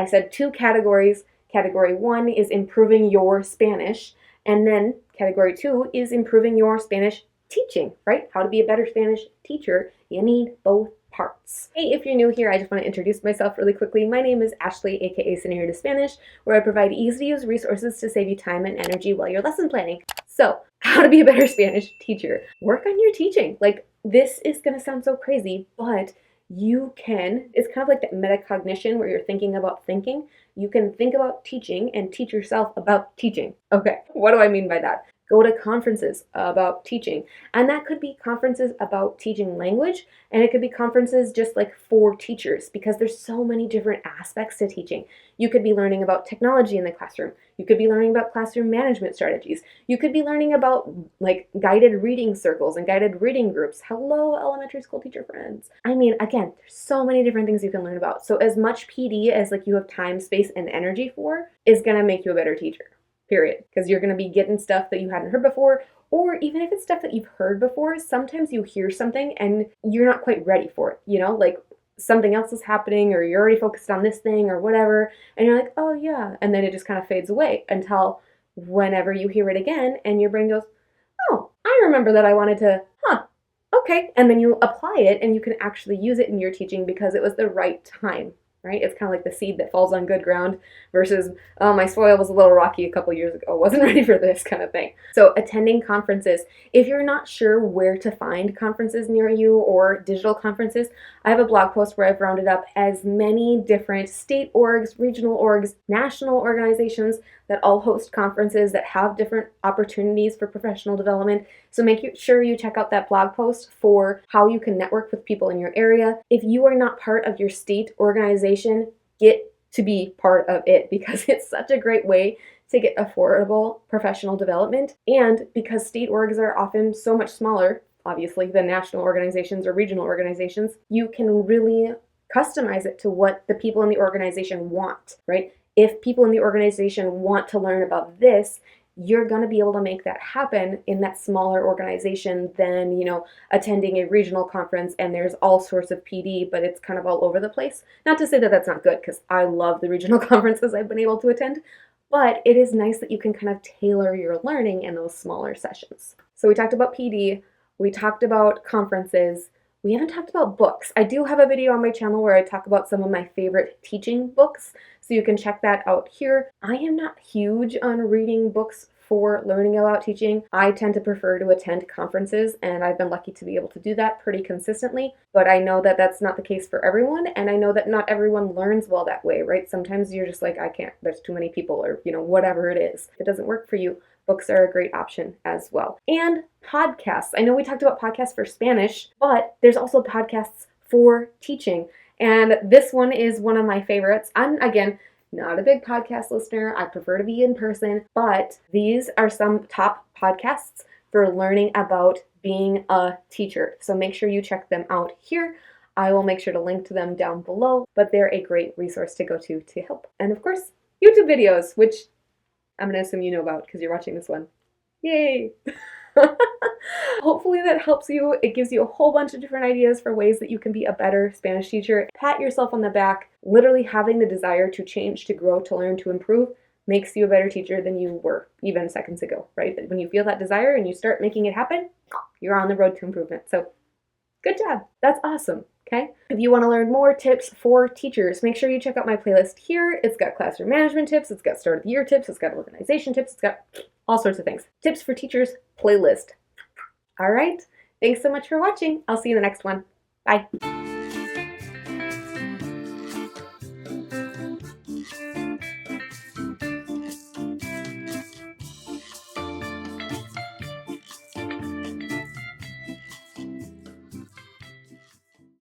said 2 categories. Category 1 is improving your Spanish, and then category 2 is improving your Spanish teaching, right? How to be a better Spanish teacher. You need both parts. Hey, if you're new here, I just want to introduce myself really quickly. My name is Ashley, aka Scenario to Spanish, where I provide easy-to-use resources to save you time and energy while you're lesson planning. So, how to be a better Spanish teacher. Work on your teaching. Like, this is going to sound so crazy, but you can, it's kind of like that metacognition where you're thinking about thinking. You can think about teaching and teach yourself about teaching. Okay, what do I mean by that? Go to conferences about teaching. And that could be conferences about teaching language, and it could be conferences just like for teachers, because there's so many different aspects to teaching. You could be learning about technology in the classroom. You could be learning about classroom management strategies. You could be learning about like guided reading circles and guided reading groups. Hello, elementary school teacher friends. I mean, again, there's so many different things you can learn about. So as much PD as like you have time, space, and energy for is gonna make you a better teacher. Period. Because you're going to be getting stuff that you hadn't heard before, or even if it's stuff that you've heard before, sometimes you hear something and you're not quite ready for it, you know, like something else is happening or you're already focused on this thing or whatever, and you're like, oh yeah, and then it just kind of fades away until whenever you hear it again and your brain goes, oh, I remember that I wanted to, okay, and then you apply it and you can actually use it in your teaching because it was the right time. Right? It's kind of like the seed that falls on good ground versus, oh, my soil was a little rocky a couple years ago, wasn't ready for this kind of thing. So attending conferences, if you're not sure where to find conferences near you or digital conferences, I have a blog post where I've rounded up as many different state orgs, regional orgs, national organizations that all host conferences that have different opportunities for professional development. So make sure you check out that blog post for how you can network with people in your area. If you are not part of your state organization, get to be part of it because it's such a great way to get affordable professional development. And because state orgs are often so much smaller, obviously, than national organizations or regional organizations, you can really customize it to what the people in the organization want, right? If people in the organization want to learn about this, you're going to be able to make that happen in that smaller organization than, you know, attending a regional conference and there's all sorts of PD, but it's kind of all over the place. Not to say that that's not good, because I love the regional conferences I've been able to attend, but it is nice that you can kind of tailor your learning in those smaller sessions. So we talked about PD, we talked about conferences, we haven't talked about books. I do have a video on my channel where I talk about some of my favorite teaching books, so you can check that out here. I am not huge on reading books for learning about teaching. I tend to prefer to attend conferences, and I've been lucky to be able to do that pretty consistently, but I know that that's not the case for everyone, and I know that not everyone learns well that way, right? Sometimes you're just like, I can't, there's too many people, or, you know, whatever it is. If it doesn't work for you, books are a great option as well. And podcasts. I know we talked about podcasts for Spanish, but there's also podcasts for teaching. And this one is one of my favorites. I'm, again, not a big podcast listener. I prefer to be in person, but these are some top podcasts for learning about being a teacher. So make sure you check them out here. I will make sure to link to them down below, but they're a great resource to go to help. And of course, YouTube videos, which I'm going to assume you know about because you're watching this one. Yay! Hopefully that helps you. It gives you a whole bunch of different ideas for ways that you can be a better Spanish teacher. Pat yourself on the back. Literally having the desire to change, to grow, to learn, to improve makes you a better teacher than you were even seconds ago, right? When you feel that desire and you start making it happen, you're on the road to improvement. So good job. That's awesome. Okay. If you want to learn more tips for teachers, make sure you check out my playlist here. It's got classroom management tips. It's got start of the year tips. It's got organization tips. It's got all sorts of things. Tips for teachers playlist. All right. Thanks so much for watching. I'll see you in the next one. Bye.